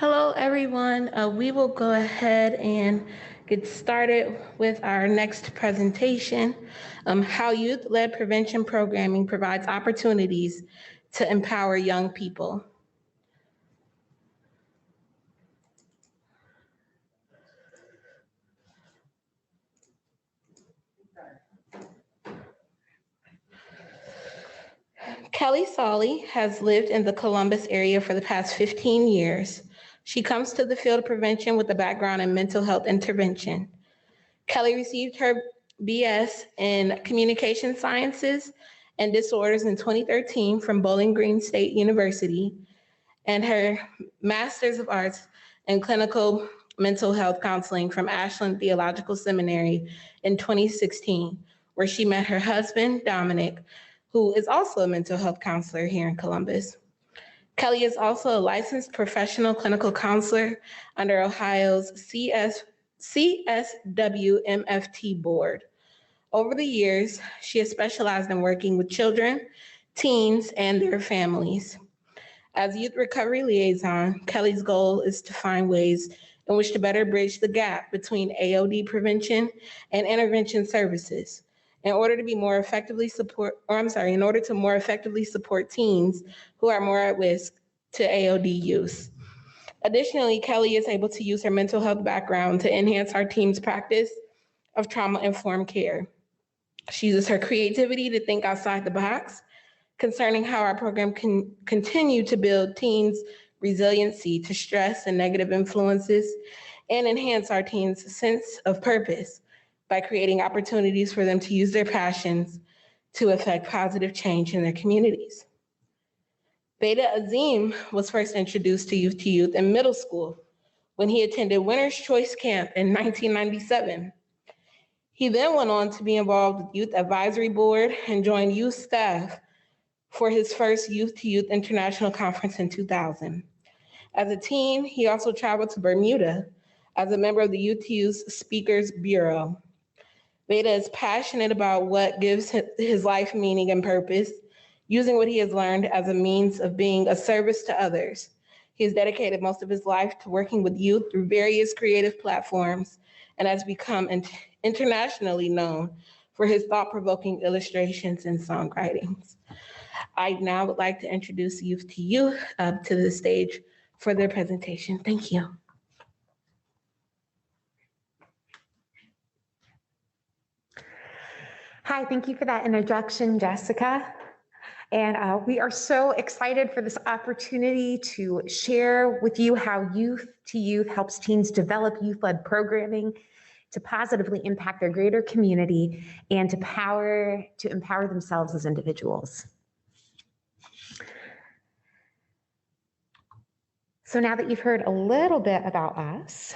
Hello, everyone. We will go ahead and get started with our next presentation, how youth-led prevention programming provides opportunities to empower young people. Kelli Solli has lived in the Columbus area for the past 15 years. She comes to the field of prevention with a background in mental health intervention. Kelli received her BS in Communication Sciences and Disorders in 2013 from Bowling Green State University and her Master's of Arts in Clinical Mental Health Counseling from Ashland Theological Seminary in 2016, where she met her husband, Dominic, who is also a mental health counselor here in Columbus. Kelli is also a licensed professional clinical counselor under Ohio's CSWMFT board. Over the years, she has specialized in working with children, teens, and their families. As youth recovery liaison, Kelli's goal is to find ways in which to better bridge the gap between AOD prevention and intervention services in order to more effectively support teens who are more at risk to AOD use. Additionally, Kelli is able to use her mental health background to enhance our team's practice of trauma-informed care. She uses her creativity to think outside the box concerning how our program can continue to build teens' resiliency to stress and negative influences and enhance our teens' sense of purpose by creating opportunities for them to use their passions to affect positive change in their communities. Vada Azeem was first introduced to Youth in middle school when he attended Winter's Choice Camp in 1997. He then went on to be involved with Youth Advisory Board and joined youth staff for his first Youth International Conference in 2000. As a teen, he also traveled to Bermuda as a member of the Youth Speakers Bureau. Vada is passionate about what gives his life meaning and purpose, using what he has learned as a means of being a service to others. He has dedicated most of his life to working with youth through various creative platforms and has become internationally known for his thought-provoking illustrations and songwritings. I now would like to introduce Youth up to the stage for their presentation. Thank you. Hi, thank you for that introduction, Jessica. And we are so excited for this opportunity to share with you how Youth helps teens develop youth-led programming to positively impact their greater community and to empower themselves as individuals. So now that you've heard a little bit about us,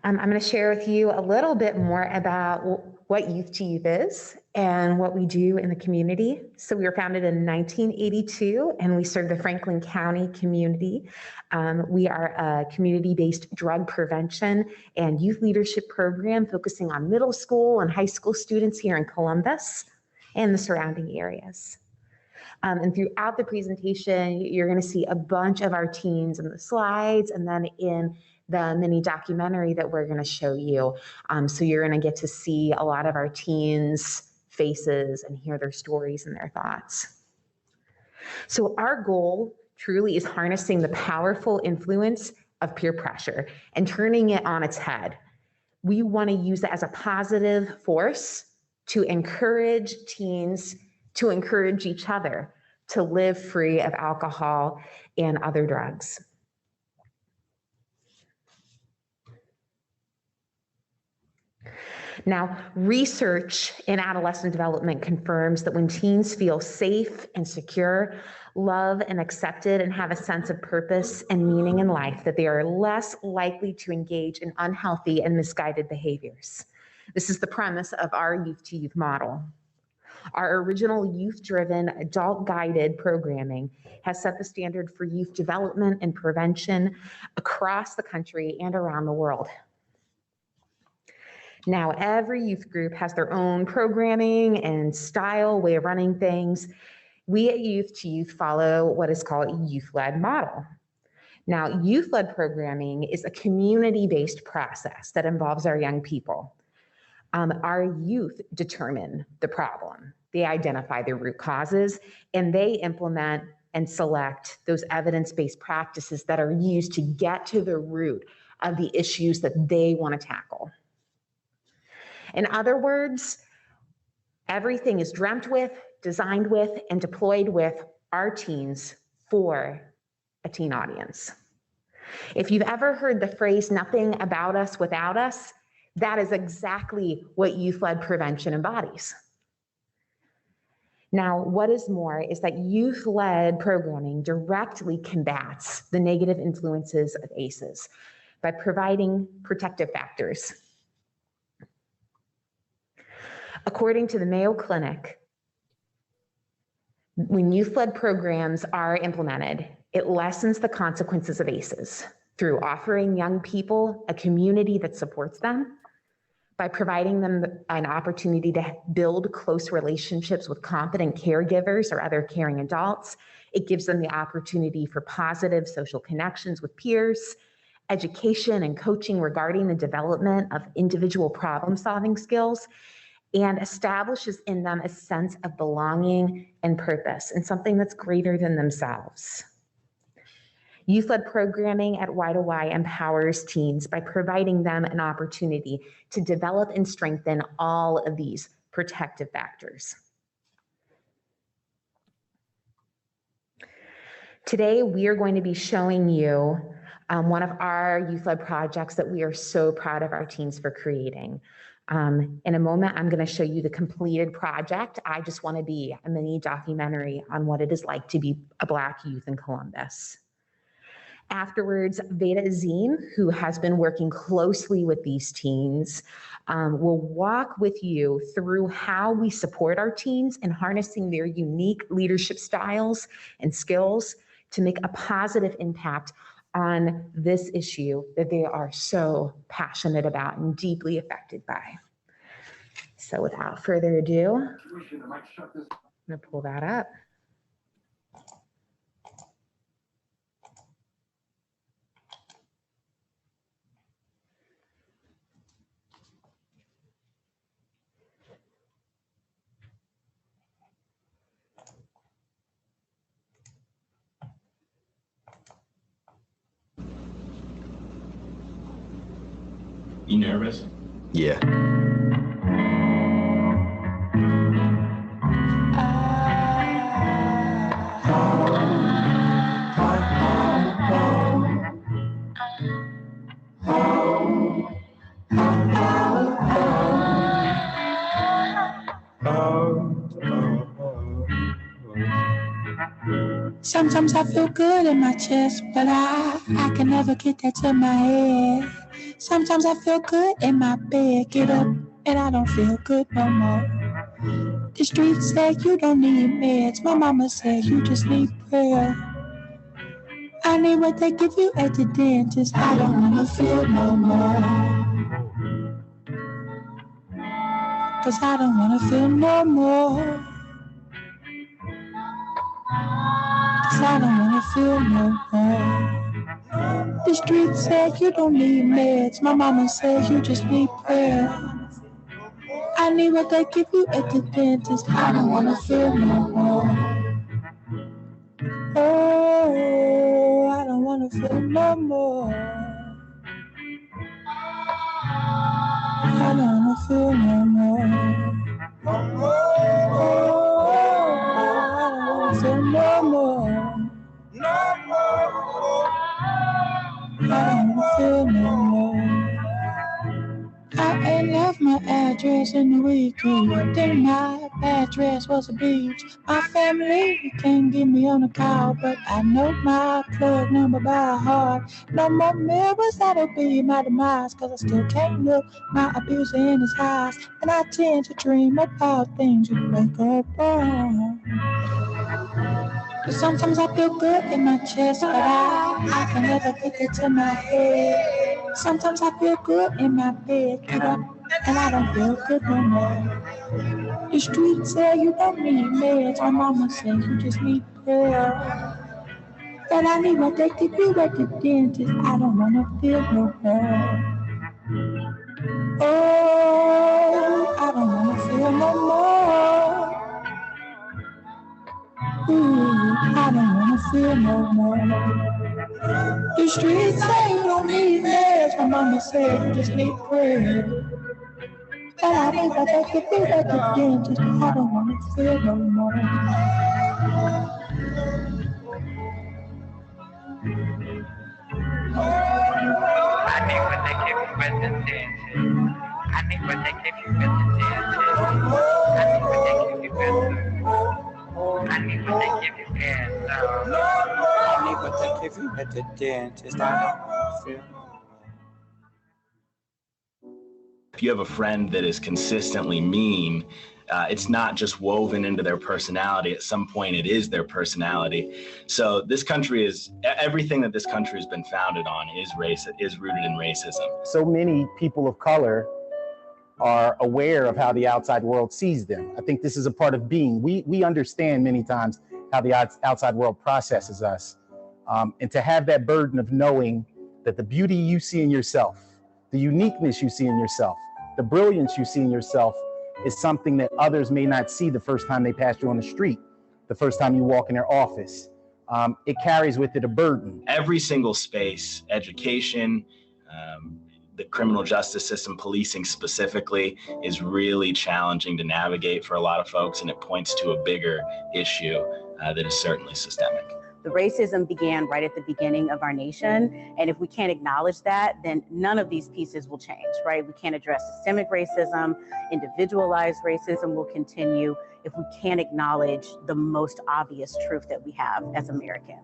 I'm going to share with you a little bit more about what Youth is and what we do in the community. So we were founded in 1982 and we serve the Franklin County community. We are a community-based drug prevention and youth leadership program focusing on middle school and high school students here in Columbus and the surrounding areas. And throughout the presentation, you're going to see a bunch of our teens in the slides and then in the mini documentary that we're going to show you. So you're going to get to see a lot of our teens' faces and hear their stories and their thoughts. So our goal truly is harnessing the powerful influence of peer pressure and turning it on its head. We want to use it as a positive force to encourage teens, to encourage each other to live free of alcohol and other drugs. Now, research in adolescent development confirms that when teens feel safe and secure, loved and accepted, and have a sense of purpose and meaning in life, that they are less likely to engage in unhealthy and misguided behaviors. This is the premise of our Youth model. Our original youth-driven, adult-guided programming has set the standard for youth development and prevention across the country and around the world. Now, every youth group has their own programming and style, way of running things, We at Youth to Youth follow what is called a youth-led model. Now, youth-led programming is a community-based process that involves our young people. Our youth determine the problem. They identify the root causes, and they implement and select those evidence-based practices that are used to get to the root of the issues that they want to tackle. In other words, everything is dreamt with, designed with, and deployed with our teens for a teen audience. If you've ever heard the phrase, nothing about us without us, that is exactly what youth-led prevention embodies. Now, what is more is that youth-led programming directly combats the negative influences of ACEs by providing protective factors. According to the Mayo Clinic, when youth-led programs are implemented, it lessens the consequences of ACEs through offering young people a community that supports them, by providing them an opportunity to build close relationships with competent caregivers or other caring adults. It gives them the opportunity for positive social connections with peers, education and coaching regarding the development of individual problem-solving skills, and establishes in them a sense of belonging and purpose and something that's greater than themselves. Youth-led programming at Y2Y empowers teens by providing them an opportunity to develop and strengthen all of these protective factors. Today, we are going to be showing you one of our youth-led projects that we are so proud of our teens for creating. In a moment, I'm going to show you the completed project. I just want to be a mini documentary on what it is like to be a Black youth in Columbus. Afterwards, Vada Azeem, who has been working closely with these teens, will walk with you through how we support our teens in harnessing their unique leadership styles and skills to make a positive impact on this issue that they are so passionate about and deeply affected by. So without further ado, I'm going to pull that up. You nervous? Yeah. Sometimes I feel good in my chest, but I can never get that to my head. Sometimes I feel good in my bed, get up and I don't feel good no more. The street said you don't need meds, my mama said you just need prayer. I need what they give you at the dentist, I don't wanna feel no more. Cause I don't wanna feel no more. Cause I don't wanna feel no more. The street said you don't need meds, my mama said you just need prayer. I need what they give you at the dentist, I don't wanna feel no more. Oh, I don't wanna feel no more. I don't wanna feel no more. Oh, I don't wanna feel no more. I don't wanna feel no more. I ain't left my address in the weekend. Then my address was a beach. My family can't get me on a call, but I know my plug number by heart. No more mirrors, that'll be my demise, cause I still can't look my abuser in his eyes. And I tend to dream about things you wake up on. But sometimes I feel good in my chest, but I can never get it to my head. Sometimes I feel good in my bed, get up, and I don't feel good no more. The streets say you don't need meds. My mama says you just need prayer. But I need what they could do at the dentist. I don't wanna feel no more. Oh, I don't wanna feel no more. Ooh, I don't wanna feel no more. The streets say you don't need meds. My mama said you just need prayer. But I need what they could do at the dentist. I don't wanna feel no more. I need what they give you at the dentist. I need what they give you at the dentist. I need what they give you at the. I need what they give you at the. I need what they give you at the dentist. I don't feel. If you have a friend that is consistently mean, it's not just woven into their personality. At some point, it is their personality. So this country is, everything that this country has been founded on is rooted in racism. So many people of color are aware of how the outside world sees them. I think this is a part of being. We understand many times how the outside world processes us. And to have that burden of knowing that the beauty you see in yourself, the uniqueness you see in yourself, the brilliance you see in yourself is something that others may not see the first time they pass you on the street, the first time you walk in their office. It carries with it a burden. Every single space, education, the criminal justice system, policing specifically, is really challenging to navigate for a lot of folks, and it points to a bigger issue that is certainly systemic. The racism began right at the beginning of our nation, and if we can't acknowledge that, then none of these pieces will change, right? We can't address systemic racism, individualized racism will continue if we can't acknowledge the most obvious truth that we have as Americans.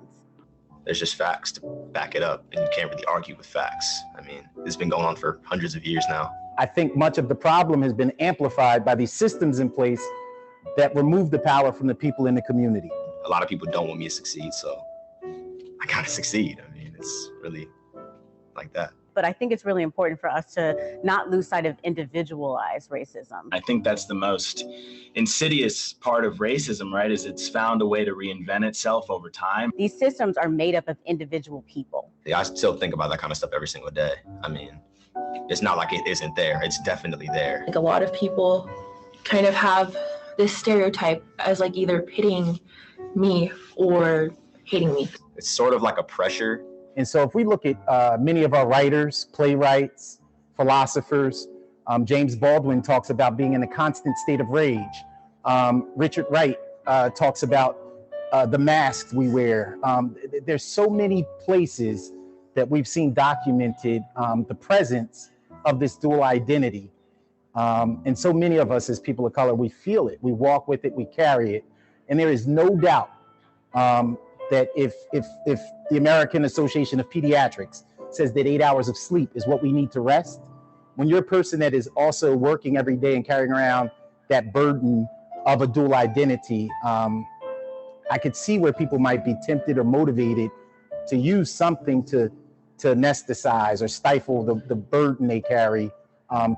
There's just facts to back it up, and you can't really argue with facts. I mean, this has been going on for hundreds of years now. I think much of the problem has been amplified by these systems in place that remove the power from the people in the community. A lot of people don't want me to succeed, so I gotta succeed. I mean, it's really like that. But I think it's really important for us to not lose sight of individualized racism. I think that's the most insidious part of racism, right? Is it's found a way to reinvent itself over time. These systems are made up of individual people. Yeah, I still think about that kind of stuff every single day. I mean, it's not like it isn't there. It's definitely there. Like, a lot of people kind of have this stereotype as like either pitying me or hating me. It's sort of like a pressure. And so if we look at many of our writers, playwrights, philosophers, James Baldwin talks about being in a constant state of rage. Richard Wright talks about the masks we wear. There's so many places that we've seen documented the presence of this dual identity. And so many of us as people of color, we feel it, we walk with it, we carry it. And there is no doubt that if the American Association of Pediatrics says that 8 hours of sleep is what we need to rest, when you're a person that is also working every day and carrying around that burden of a dual identity, I could see where people might be tempted or motivated to use something to anesthetize or stifle the burden they carry,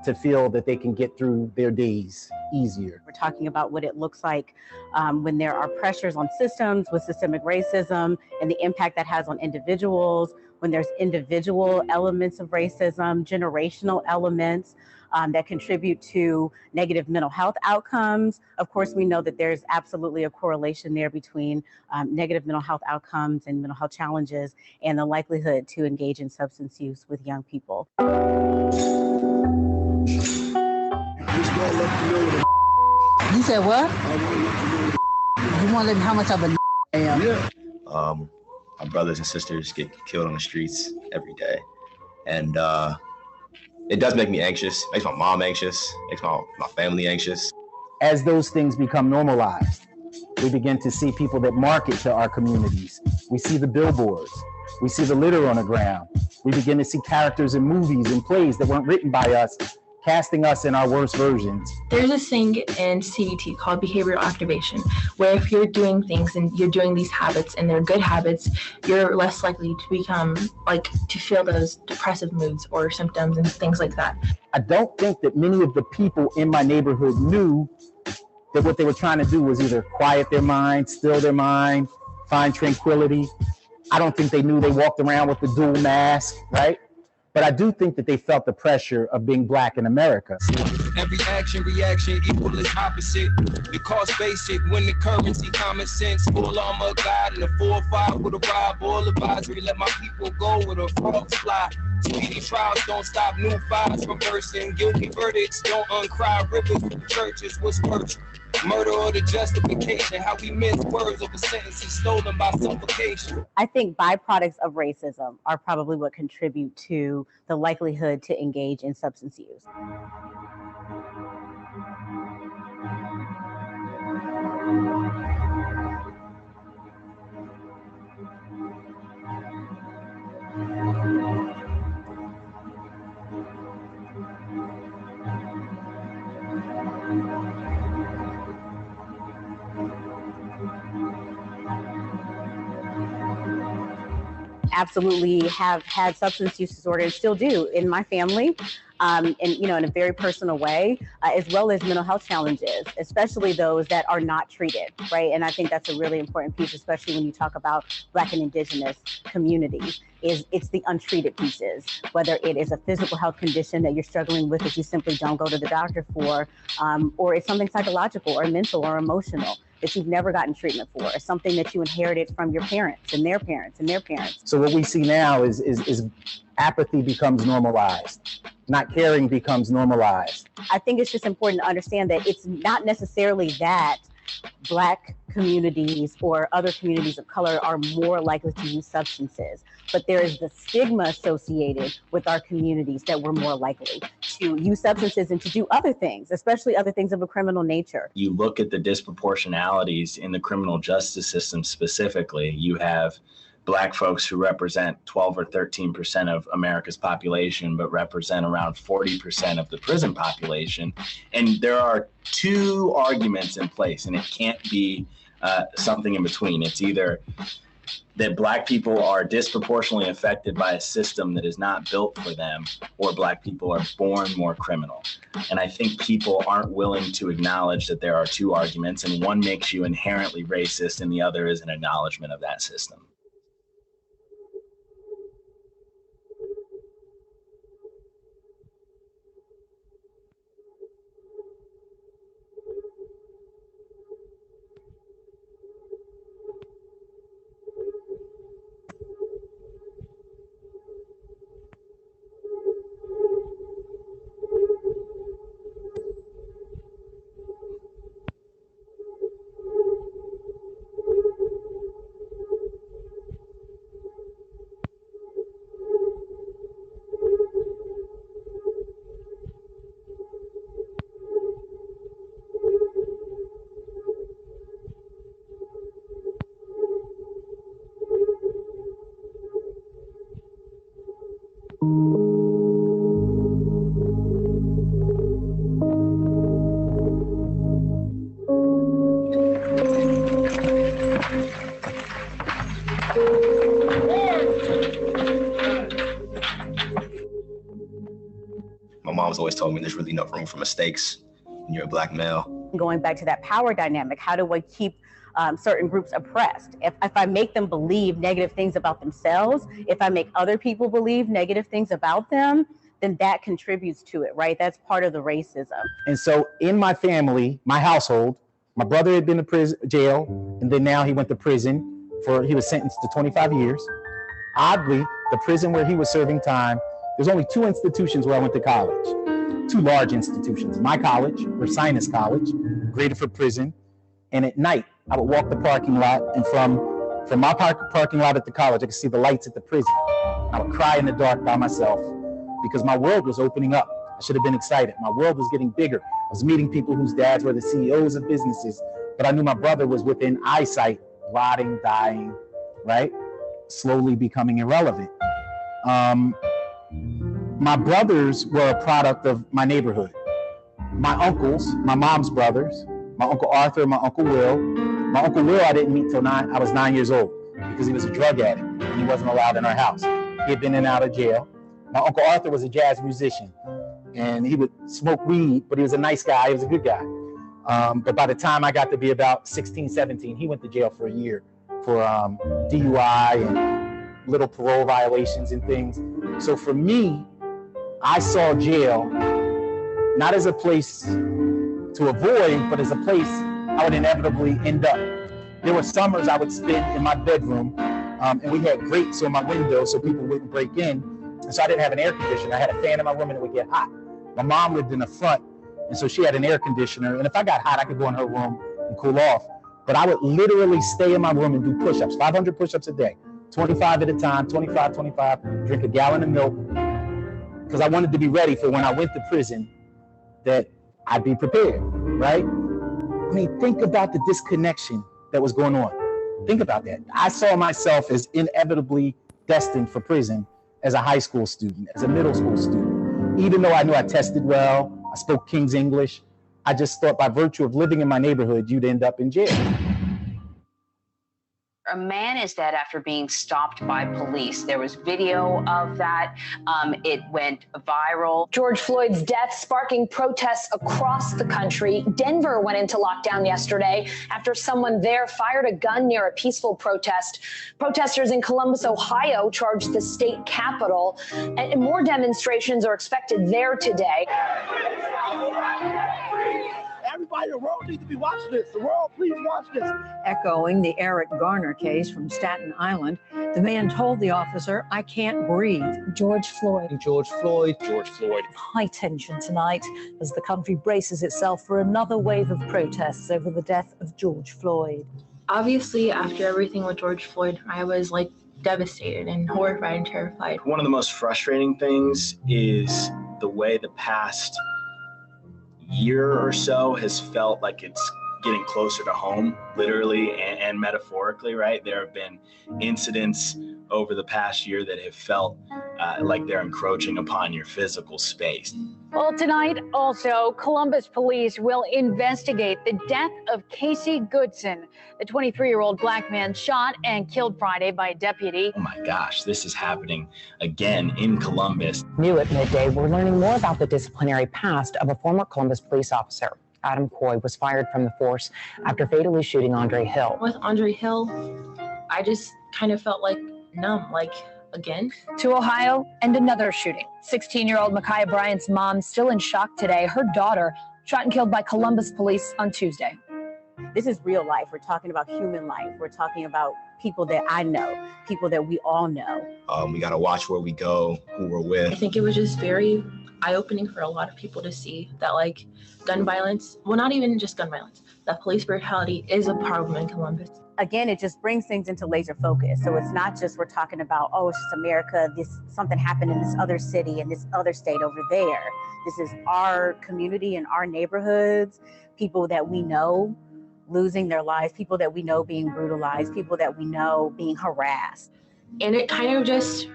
to feel that they can get through their days easier. We're talking about what it looks like when there are pressures on systems with systemic racism and the impact that has on individuals, when there's individual elements of racism, generational elements that contribute to negative mental health outcomes. Of course, we know that there's absolutely a correlation there between negative mental health outcomes and mental health challenges and the likelihood to engage in substance use with young people. You said what? You want to know how much of a I am? Yeah. My brothers and sisters get killed on the streets every day. And it does make me anxious. It makes my mom anxious. It makes my family anxious. As those things become normalized, we begin to see people that market to our communities. We see the billboards. We see the litter on the ground. We begin to see characters in movies and plays that weren't written by us, casting us in our worst versions. There's this thing in CBT called behavioral activation, where if you're doing things and you're doing these habits and they're good habits, you're less likely to become to feel those depressive moods or symptoms and things like that. I don't think that many of the people in my neighborhood knew that what they were trying to do was either quiet their mind, still their mind, find tranquility. I don't think they knew they walked around with the dual mask, right? But I do think that they felt the pressure of being Black in America. Every action, reaction, equal is opposite. The cost basic, when the currency, common sense, full armor God, and a 4-5 with a ride, all advisory, let my people go with a frogs fly. Speedy trials don't stop new fires from bursting. Guilty verdicts don't uncry rivers from churches. What's virtue? Murder or the justification? How we miss words over sentences stolen by supplication. I think byproducts of racism are probably what contribute to the likelihood to engage in substance use. Absolutely have had substance use disorder and still do in my family, and in a very personal way, as well as mental health challenges, especially those that are not treated, right? And I think that's a really important piece, especially when you talk about Black and Indigenous communities, it's the untreated pieces, whether it is a physical health condition that you're struggling with that you simply don't go to the doctor for, or it's something psychological or mental or emotional that you've never gotten treatment for, or something that you inherited from your parents and their parents and their parents. So what we see now is apathy becomes normalized. Not caring becomes normalized. I think it's just important to understand that it's not necessarily that Black communities or other communities of color are more likely to use substances, but there is the stigma associated with our communities that we're more likely to use substances and to do other things, especially other things of a criminal nature. You look at the disproportionalities in the criminal justice system specifically, you have Black folks who represent 12 or 13% of America's population, but represent around 40% of the prison population. And there are two arguments in place, and it can't be something in between. It's either that Black people are disproportionately affected by a system that is not built for them, or Black people are born more criminal. And I think people aren't willing to acknowledge that there are two arguments, and one makes you inherently racist, and the other is an acknowledgement of that system. My mom's always told me there's really no room for mistakes when you're a Black male. Going back to that power dynamic, how do I keep certain groups oppressed? If I make them believe negative things about themselves, if I make other people believe negative things about them, then that contributes to it, right? That's part of the racism. And so in my family, my household, my brother had been to jail, and then now he went to prison he was sentenced to 25 years. Oddly, the prison where he was serving time, there's only two institutions where I went to college, two large institutions. My college, Ursinus College, graded for prison. And at night, I would walk the parking lot, and from my parking lot at the college, I could see the lights at the prison. I would cry in the dark by myself because my world was opening up. I should have been excited. My world was getting bigger. I was meeting people whose dads were the CEOs of businesses, but I knew my brother was within eyesight, rotting, dying, right? Slowly becoming irrelevant. My brothers were a product of my neighborhood. My uncles, my mom's brothers, my Uncle Arthur, my Uncle Will. My Uncle Will I didn't meet till I was 9 years old because he was a drug addict and he wasn't allowed in our house. He had been in and out of jail. My Uncle Arthur was a jazz musician and he would smoke weed, but he was a nice guy, he was a good guy. But by the time I got to be about 16, 17, he went to jail for a year for DUI and little parole violations and things. So for me, I saw jail not as a place to avoid, but as a place I would inevitably end up. There were summers I would spend in my bedroom, and we had grates on my window so people wouldn't break in. And so I didn't have an air conditioner. I had a fan in my room and it would get hot. My mom lived in the front, and so she had an air conditioner. And if I got hot, I could go in her room and cool off. But I would literally stay in my room and do push-ups, 500 push-ups a day, 25 at a time, 25, drink a gallon of milk, because I wanted to be ready for when I went to prison that I'd be prepared, right? I mean, think about the disconnection that was going on. Think about that. I saw myself as inevitably destined for prison as a high school student, as a middle school student. Even though I knew I tested well, I spoke King's English, I just thought by virtue of living in my neighborhood, you'd end up in jail. A man is dead after being stopped by police. There was video of that. It went viral. George Floyd's death sparking protests across the country. Denver went into lockdown yesterday after someone there fired a gun near a peaceful protest. Protesters in Columbus, Ohio charged the state capitol, and more demonstrations are expected there today. Everybody in the world needs to be watching this. The world, please watch this. Echoing the Eric Garner case from Staten Island, the man told the officer, "I can't breathe." George Floyd. George Floyd. George Floyd. High tension tonight as the country braces itself for another wave of protests over the death of George Floyd. Obviously, after everything with George Floyd, I was like devastated and horrified and terrified. One of the most frustrating things is the way the past year or so has felt like it's getting closer to home, literally and metaphorically, right? There have been incidents over the past year that have felt like they're encroaching upon your physical space. Well, tonight also, Columbus police will investigate the death of Casey Goodson, the 23-year-old black man shot and killed Friday by a deputy. Oh my gosh, this is happening again in Columbus. New at midday, we're learning more about the disciplinary past of a former Columbus police officer. Adam Coy was fired from the force after fatally shooting Andre Hill. With Andre Hill, I just kind of felt like numb, like again. To Ohio and another shooting. 16-year-old Micaiah Bryant's mom still in shock today. Her daughter shot and killed by Columbus police on Tuesday. This is real life. We're talking about human life. We're talking about people that I know, people that we all know. We got to watch where we go, who we're with. I think it was just very eye-opening for a lot of people to see that, like, gun violence, well, not even just gun violence, that police brutality is a problem in Columbus. Again, it just brings things into laser focus. So it's not just we're talking about, oh, it's just America, something happened in this other city and this other state over there. This is our community and our neighborhoods, people that we know losing their lives, people that we know being brutalized, people that we know being harassed. And it kind of just,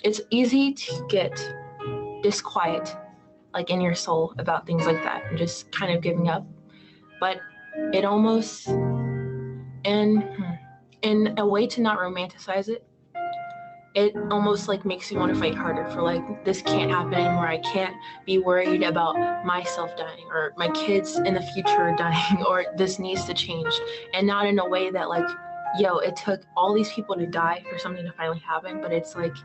it's easy to get disquiet, like in your soul, about things like that and just kind of giving up. But it almost, in a way to not romanticize it, it almost like makes you want to fight harder for like, this can't happen anymore. I can't be worried about myself dying or my kids in the future dying, or this needs to change. And not in a way that like, yo, it took all these people to die for something to finally happen, but it's like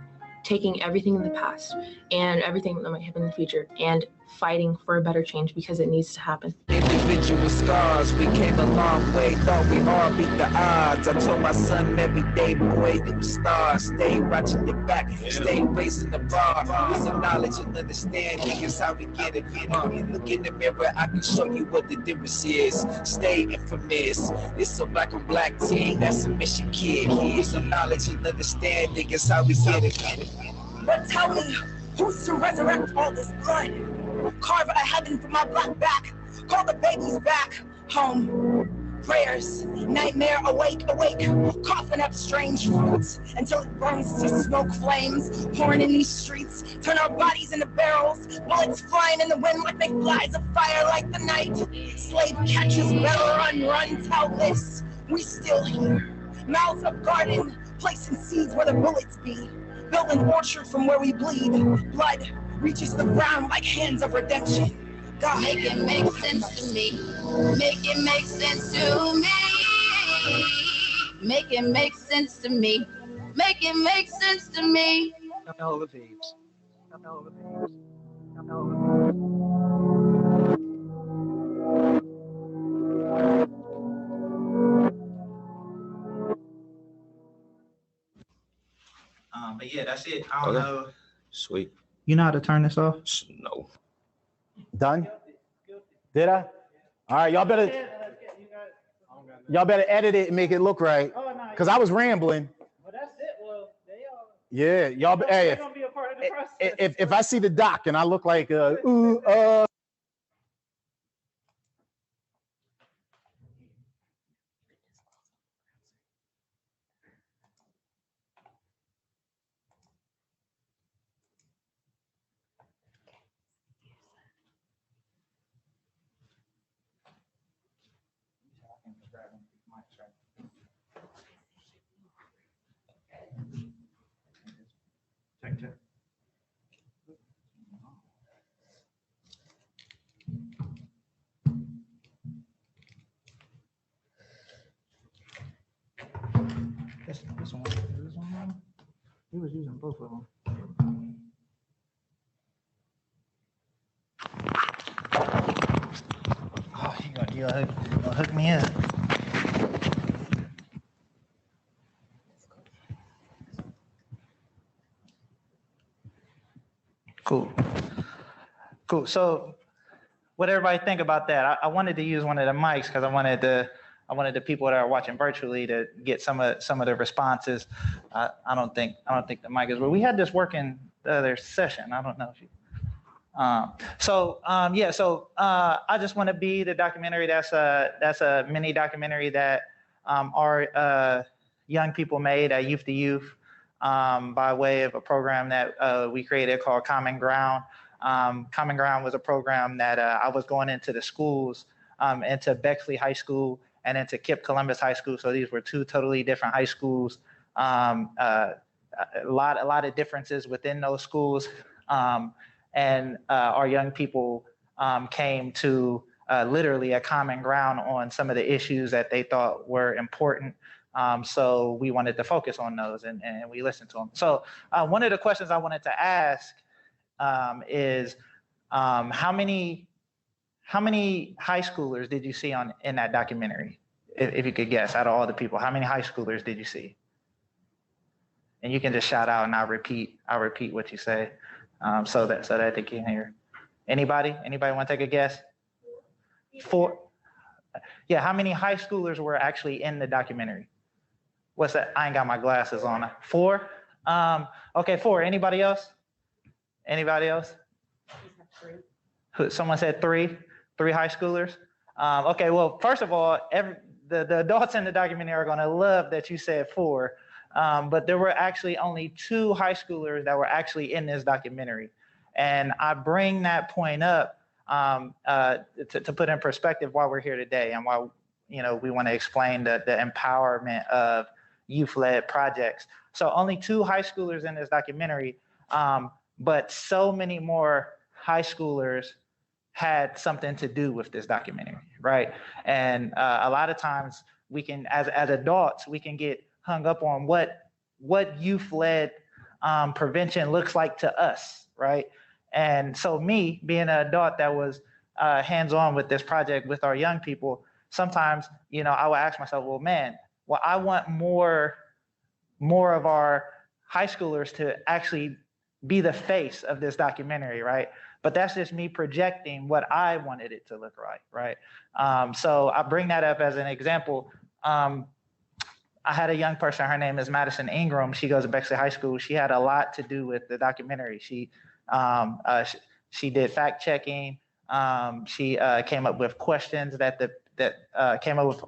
taking everything in the past and everything that might happen in the future and fighting for a better change because it needs to happen. Individual scars, we came a long way, thought we all beat the odds. I told my son every day, boy, them stars, stay watching your back, stay raising the bar. It's a knowledge and understanding is how we get it. Look in the mirror, I can show you what the difference is. Stay infamous. It's a black on black team, that's a mission kid. It's a knowledge and understanding is how we get it. But tell me, who's to resurrect all this blood? Carve a heaven from my black back. Call the babies back home. Prayers, nightmare, awake, awake. Coughing up strange fruits until it burns to smoke flames. Pouring in these streets, turn our bodies into barrels. Bullets flying in the wind like they flies of fire like the night. Slave catchers better run, run, tell this. We still here. Mouths of garden, placing seeds where the bullets be. Build an orchard from where we bleed. Blood reaches the ground like hands of redemption. God. Make it make sense to me. Make it make sense to me. Make it make sense to me. Make it make sense to me. No, the babes. No, the babes. But yeah, that's it. I don't know. Sweet. You know how to turn this off? No. Done? Did I? All right, y'all better edit it and make it look right. Because I was rambling. Well, that's it. Well, they all. Yeah, y'all. Hey, gonna be a part of the process. if I see the doc and I look like Check. This one. He was using both of them. Oh, you gonna hook me up. Cool. So what everybody think about that? I wanted to use one of the mics because I wanted the people that are watching virtually to get some of the responses. I don't think the mic is, but we had this working the other session. I don't know if you. So I just want to be the documentary. That's a mini documentary that our young people made at Youth to Youth by way of a program that we created called Common Ground. Common Ground was a program that I was going into the schools, into Bexley High School and into Kip Columbus High School. So these were two totally different high schools. A lot of differences within those schools. And our young people came to literally a common ground on some of the issues that they thought were important. So we wanted to focus on those and we listened to them. So one of the questions I wanted to ask is how many high schoolers did you see in that documentary? If you could guess, out of all the people, how many high schoolers did you see? And you can just shout out and I'll repeat what you say. So that they can hear. Anybody want to take a guess? 4. Yeah, how many high schoolers were actually in the documentary? What's that? I ain't got my glasses on. 4? Okay, 4. Anybody else? Someone said 3 high schoolers. Okay, well, first of all, the adults in the documentary are going to love that you said 4. But there were actually only 2 high schoolers that were actually in this documentary. And I bring that point up to put in perspective why we're here today and why we want to explain the empowerment of youth-led projects. So only 2 high schoolers in this documentary, but so many more high schoolers had something to do with this documentary, right? And a lot of times we can, as adults, we can get hung up on what youth-led prevention looks like to us, right? And so me, being an adult that was hands-on with this project with our young people, sometimes, I would ask myself, I want more of our high schoolers to actually be the face of this documentary, right? But that's just me projecting what I wanted it to look like, right? So I bring that up as an example. I had a young person, her name is Madison Ingram. She goes to Bexley High School. She had a lot to do with the documentary. She did fact checking. She came up with questions that came up with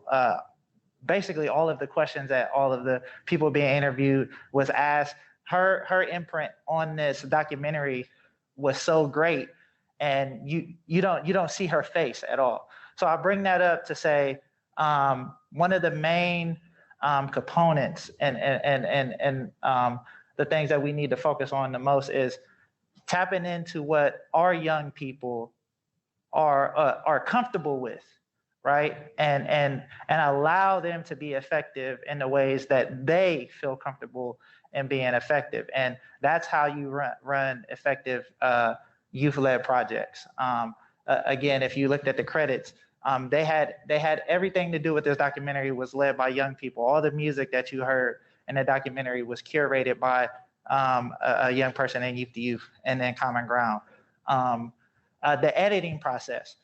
basically all of the questions that all of the people being interviewed was asked. Her imprint on this documentary was so great, and you don't see her face at all. So I bring that up to say one of the main components and the things that we need to focus on the most is tapping into what our young people are comfortable with, right? And allow them to be effective in the ways that they feel comfortable in being effective. And that's how you run effective youth-led projects. Again, if you looked at the credits, they had everything to do with this documentary was led by young people. All the music that you heard in the documentary was curated by a young person in Youth to Youth and then Common Ground. The editing process,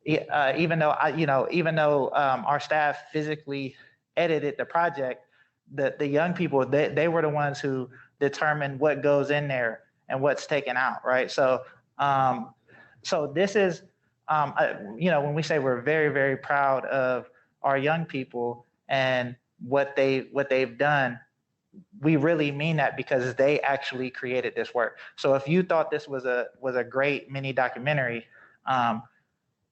even though our staff physically edited the project, the young people, they were the ones who determined what goes in there and what's taken out, right? So this is, when we say we're very, very proud of our young people and what they've done, we really mean that because they actually created this work. So if you thought this was a great mini documentary,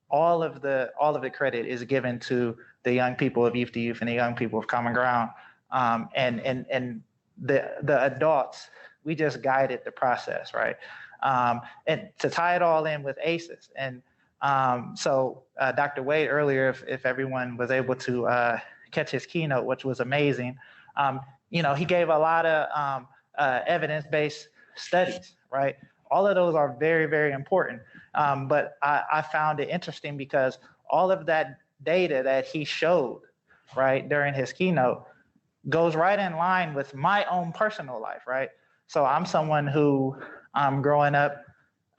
all of the credit is given to the young people of Youth to Youth and the young people of Common Ground, and the adults. We just guided the process, right? And to tie it all in with ACEs, and so Dr. Wade earlier, if everyone was able to catch his keynote, which was amazing. He gave a lot of evidence-based studies, right? All of those are very, very important. But I found it interesting because all of that data that he showed, right, during his keynote goes right in line with my own personal life, right? So I'm someone who, growing up,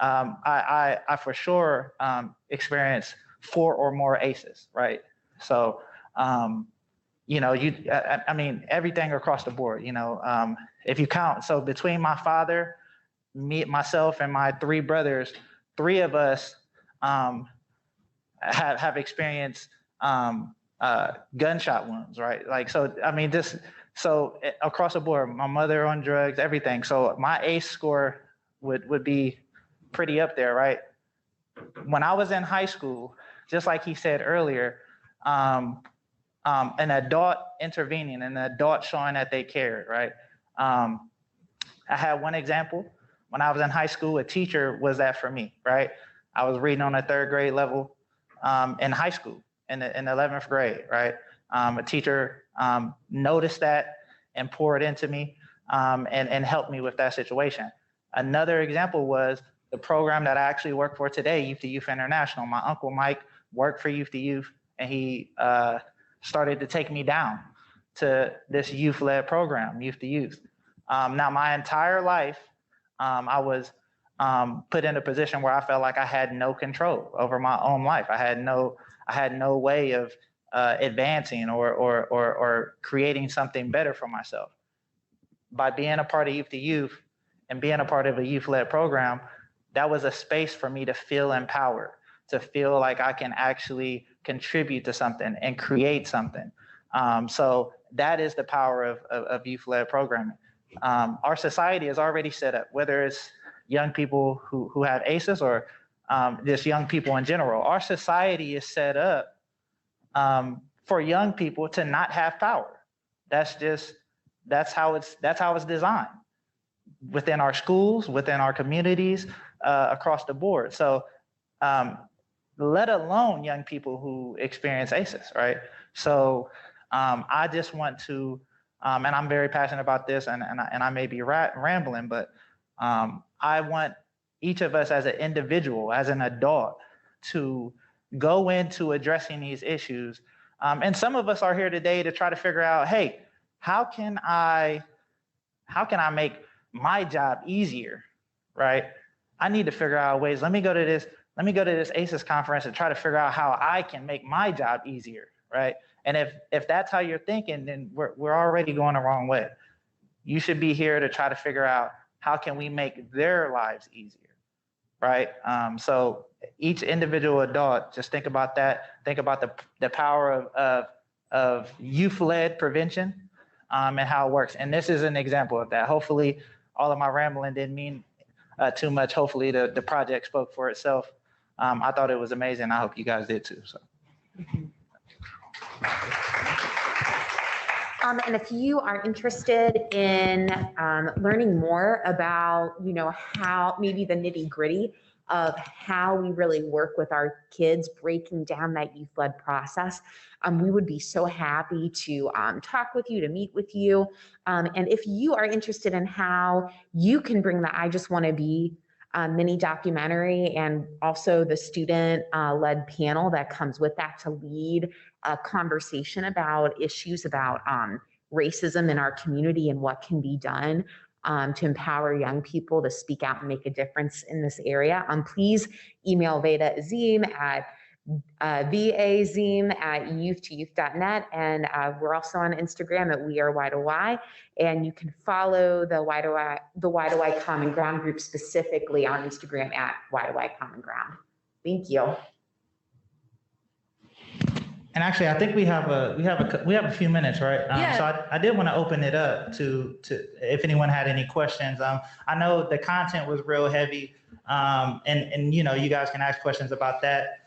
I for sure experienced 4 or more ACEs, right? So, I mean, everything across the board, if you count, so between my father, myself, and my 3 brothers, 3 of us have experienced gunshot wounds, right? Like, so, I mean, so across the board, my mother on drugs, everything. So my ACE score would be pretty up there, right? When I was in high school, just like he said earlier, an adult intervening, an adult showing that they cared, right? I had one example. When I was in high school, a teacher was that for me, right? I was reading on a 3rd grade level in high school, in 11th grade, right? A teacher noticed that and poured into me and helped me with that situation. Another example was the program that I actually work for today, Youth to Youth International. My uncle Mike worked for Youth to Youth, and he started to take me down to this youth-led program, Youth to Youth. Now, my entire life, I was put in a position where I felt like I had no control over my own life. I had no way of advancing or creating something better for myself. By being a part of Youth to Youth and being a part of a youth-led program, that was a space for me to feel empowered, to feel like I can actually contribute to something and create something. So that is the power of youth-led programming. Our society is already set up, whether it's young people who have ACEs or just young people in general. Our society is set up for young people to not have power. That's how it's designed within our schools, within our communities, across the board. So let alone young people who experience ACEs, right? So I just want to, and I'm very passionate about this, and I may be rambling, but I want each of us as an individual, as an adult, to go into addressing these issues. And some of us are here today to try to figure out, hey, how can I make my job easier, right? I need to figure out ways. Let me go to this ACEs conference and try to figure out how I can make my job easier, right? And if that's how you're thinking, then we're already going the wrong way. You should be here to try to figure out how can we make their lives easier, right? So each individual adult, just think about that. Think about the power of youth-led prevention and how it works. And this is an example of that. Hopefully, all of my rambling didn't mean too much. Hopefully, the project spoke for itself. I thought it was amazing. I hope you guys did too. So. And if you are interested in learning more about, how maybe the nitty gritty of how we really work with our kids, breaking down that youth-led process, we would be so happy to talk with you, to meet with you. And if you are interested in how you can bring the I Just Want to Be mini documentary and also the student-led panel that comes with that to lead a conversation about issues about racism in our community and what can be done to empower young people to speak out and make a difference in this area, please email Vada Azeem at vazeem@youth2youth.net. And we're also on Instagram at We Are Y2Y. And you can follow the Y2Y Common Ground group specifically on Instagram at Y2Y Common Ground. Thank you. And actually, I think we have a few minutes, right? Yeah. So I did want to open it up to if anyone had any questions. I know the content was real heavy, and you know, you guys can ask questions about that.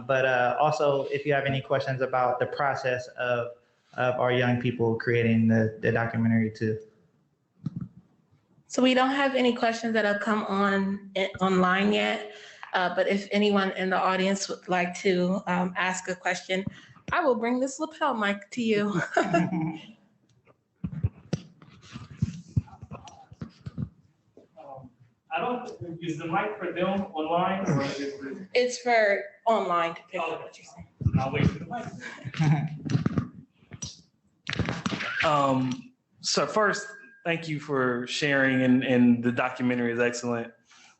But also, if you have any questions about the process of our young people creating the documentary too. So we don't have any questions that have come online yet. But if anyone in the audience would like to ask a question, I will bring this lapel mic to you. I don't, is the mic for them online or is it? It's for online to pick up what you say. I'll wait for the mic. So first, thank you for sharing, and the documentary is excellent.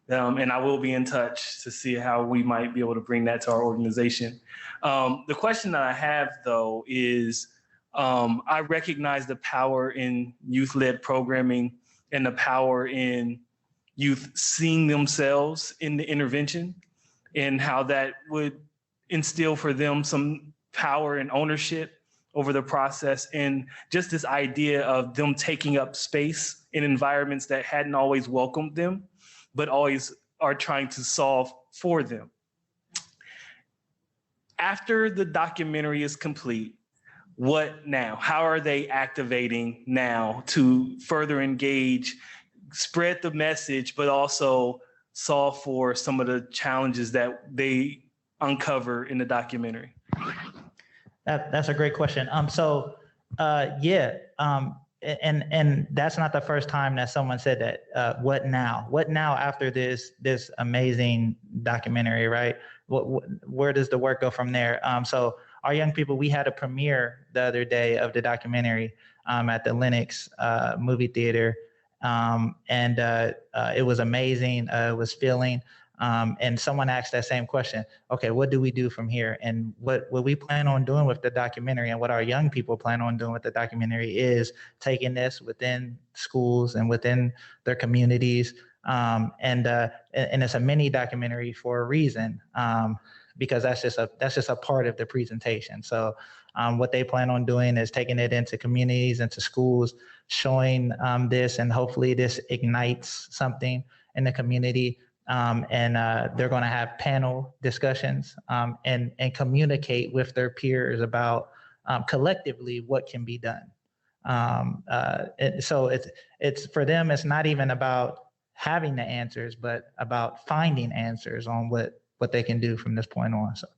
And I will be in touch to see how we might be able to bring that to our organization. The question that I have, though, is I recognize the power in youth-led programming and the power in youth seeing themselves in the intervention and how that would instill for them some power and ownership over the process, and just this idea of them taking up space in environments that hadn't always welcomed them, but always are trying to solve for them. After the documentary is complete, what now? How are they activating now to further engage, spread the message, but also solve for some of the challenges that they uncover in the documentary? That's a great question. And that's not the first time that someone said that. What now? What now after this amazing documentary, right? Where does the work go from there? So our young people, we had a premiere the other day of the documentary at the Lenox movie theater, and it was amazing. It was filling. And someone asked that same question. Okay, what do we do from here? And what we plan on doing with the documentary, and what our young people plan on doing with the documentary, is taking this within schools and within their communities. And it's a mini documentary for a reason, because that's just a part of the presentation. So what they plan on doing is taking it into communities, into schools, showing this, and hopefully this ignites something in the community. And they're going to have panel discussions and communicate with their peers about collectively what can be done. So it's for them, it's not even about having the answers, but about finding answers on what they can do from this point on. So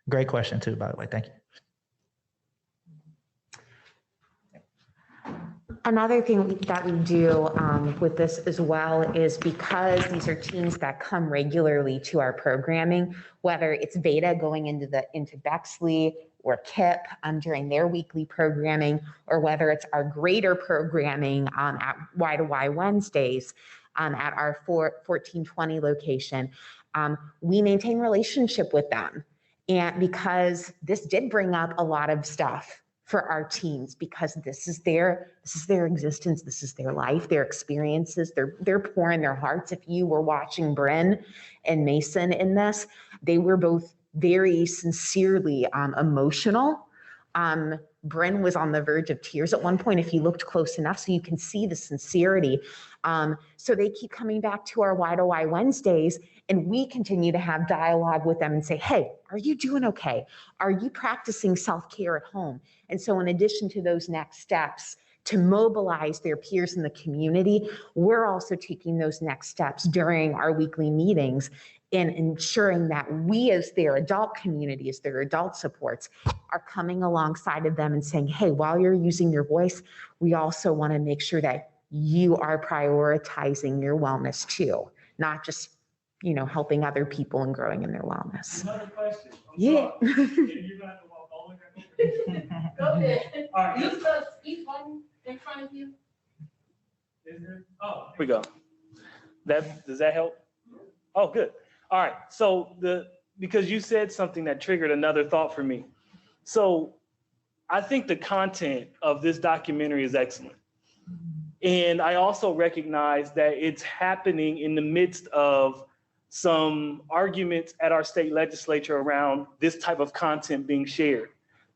great question too, by the way. Thank you. Another thing that we do with this as well is, because these are teams that come regularly to our programming, whether it's Vada going into Bexley or KIP during their weekly programming, or whether it's our greater programming at Y2Y Wednesdays at our 1420 location, we maintain relationship with them. And because this did bring up a lot of stuff for our teens, because this is their existence, this is their life, their experiences, they're pouring their hearts. If you were watching Bryn and Mason in this, they were both very sincerely emotional. Bryn was on the verge of tears at one point if you looked close enough, so you can see the sincerity. So they keep coming back to our Y2Y Wednesdays, and we continue to have dialogue with them and say, hey, are you doing okay? Are you practicing self-care at home? And so in addition to those next steps, to mobilize their peers in the community, we're also taking those next steps during our weekly meetings in ensuring that we as their adult community, as their adult supports, are coming alongside of them and saying, hey, while you're using your voice, we also want to make sure that you are prioritizing your wellness too, not just, you know, helping other people and growing in their wellness. Another question. Yeah. You're going to have to walk all the way back. Go ahead. All right. Use the speak button in front of you. Is there? Oh, here we go. Does that help? Oh, good. All right. So because you said something that triggered another thought for me. So I think the content of this documentary is excellent. And I also recognize that it's happening in the midst of some arguments at our state legislature around this type of content being shared.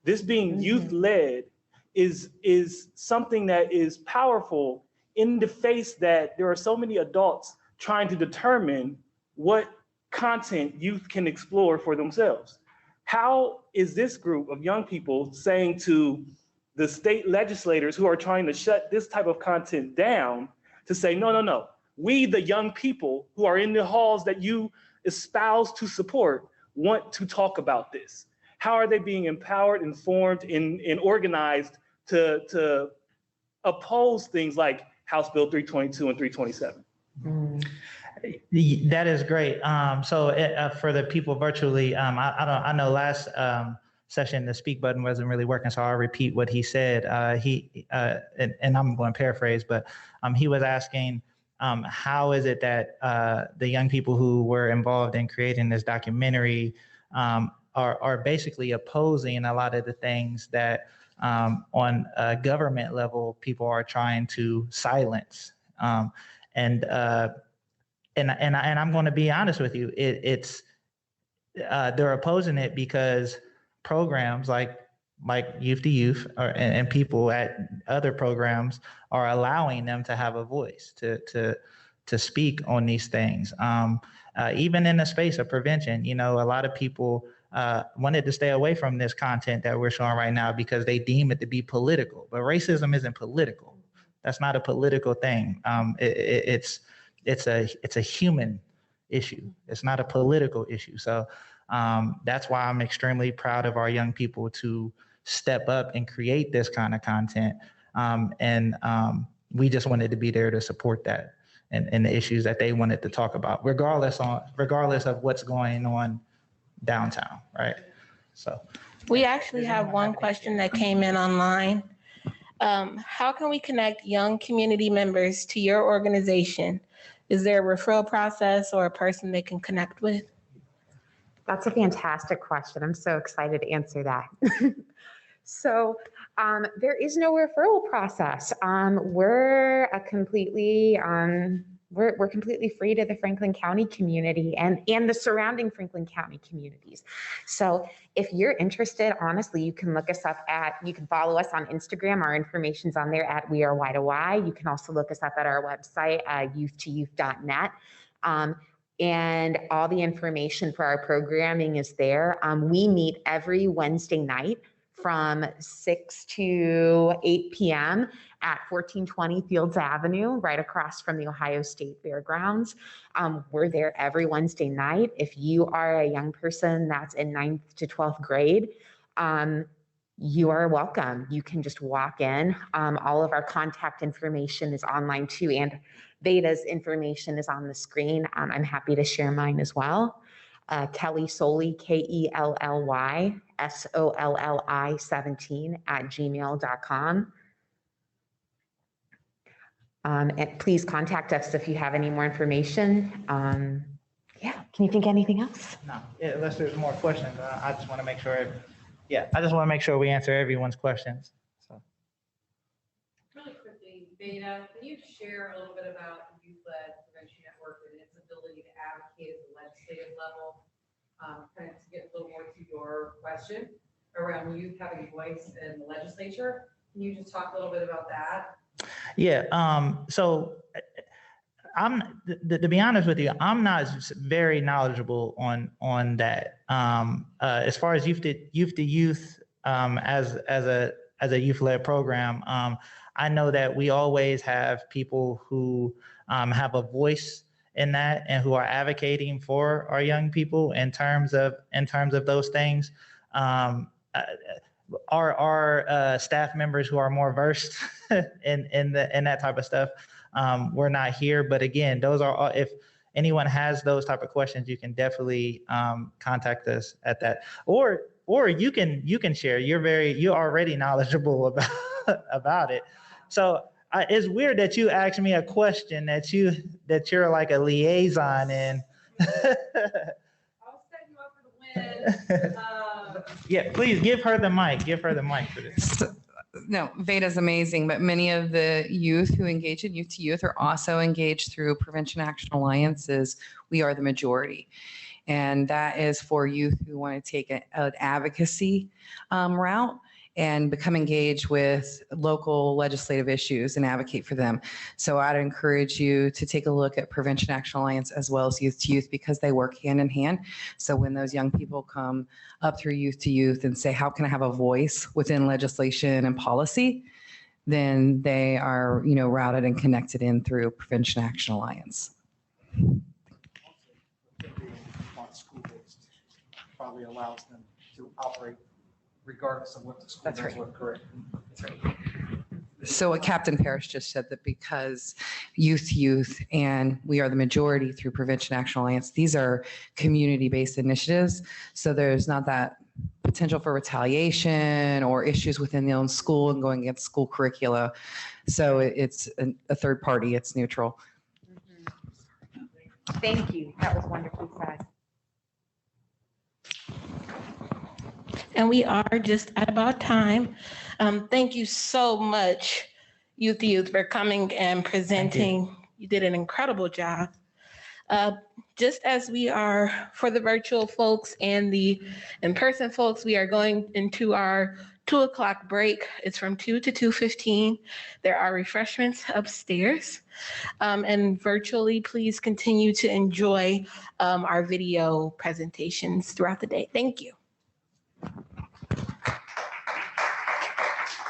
This being youth-led is something that is powerful in the face that there are so many adults trying to determine what content youth can explore for themselves. How is this group of young people saying to the state legislators who are trying to shut this type of content down to say, no, no, no, we, the young people who are in the halls that you espouse to support, want to talk about this? How are they being empowered, informed, and organized to oppose things like House Bill 322 and 327? That is great. So for the people virtually, I know last session the speak button wasn't really working, so I'll repeat what he said. And I'm going to paraphrase, but he was asking, how is it that the young people who were involved in creating this documentary are basically opposing a lot of the things that on a government level people are trying to silence. And I'm going to be honest with you, they're opposing it because programs like Youth to Youth and people at other programs are allowing them to have a voice to speak on these things. Even in the space of prevention, you know, a lot of people wanted to stay away from this content that we're showing right now because they deem it to be political. But racism isn't political. That's not a political thing. It's a human issue. It's not a political issue. So that's why I'm extremely proud of our young people to step up and create this kind of content. We just wanted to be there to support that and the issues that they wanted to talk about, regardless of what's going on downtown, right? So we actually have one question that came in online. How can we connect young community members to your organization? Is there a referral process or a person they can connect with? That's a fantastic question. I'm so excited to answer that. So there is no referral process. We're completely free to the Franklin County community and the surrounding Franklin County communities. So if you're interested, honestly, you can look us up you can follow us on Instagram. Our information's on there at We Are Y to Y. You can also look us up at our website, youth2youth.net. And all the information for our programming is there. We meet every Wednesday night from 6 to 8 p.m. at 1420 Fields Avenue, right across from the Ohio State Fairgrounds. We're there every Wednesday night. If you are a young person that's in 9th to 12th grade, you are welcome. You can just walk in. All of our contact information is online too, and Vada's information is on the screen. I'm happy to share mine as well. Kelli Solli, KELLY SOLLI 17 @gmail.com. And please contact us if you have any more information. Yeah, can you think of anything else? No, unless there's more questions. I just want to make sure. I just want to make sure we answer everyone's questions. So. Really quickly, Vada, can you share a little bit about the Youth-Led Prevention Network and its ability to advocate at the legislative level? Kind of to get a little more to your question around youth having a voice in the legislature. Can you just talk a little bit about that? Yeah. So to be honest with you, I'm not very knowledgeable on that. As far as youth to youth as a youth-led program, I know that we always have people who have a voice in that and who are advocating for our young people in terms of those things. Our staff members who are more versed in that type of stuff, we're not here. But again, those are all, if anyone has those type of questions, you can definitely contact us at that, or you can share. You're already knowledgeable about it. So it's weird that you asked me a question that you're like a liaison in. Yeah, please give her the mic. Give her the mic for this. No, Vada's amazing, but many of the youth who engage in Youth to Youth are also engaged through Prevention Action Alliances. We are the majority. And that is for youth who want to take an advocacy route and become engaged with local legislative issues and advocate for them. So I'd encourage you to take a look at Prevention Action Alliance as well as Youth to Youth, because they work hand in hand. So when those young people come up through Youth to Youth and say, how can I have a voice within legislation and policy? Then they are, routed and connected in through Prevention Action Alliance. School-based probably allows them to operate regardless of what the school does. Right. Correct. That's right. So what Captain Parrish just said, that because Youth to Youth and we are the majority through Prevention Action Alliance, these are community-based initiatives. So there's not that potential for retaliation or issues within the own school and going against school curricula. So it's a third party, it's neutral. Thank you. That was wonderfully said. And we are just at about time. Thank you so much, Youth to Youth, for coming and presenting. You did an incredible job. Just as we are for the virtual folks and the in-person folks, we are going into our 2 o'clock break. It's from 2 to 2:15. There are refreshments upstairs. And virtually, please continue to enjoy our video presentations throughout the day. Thank you.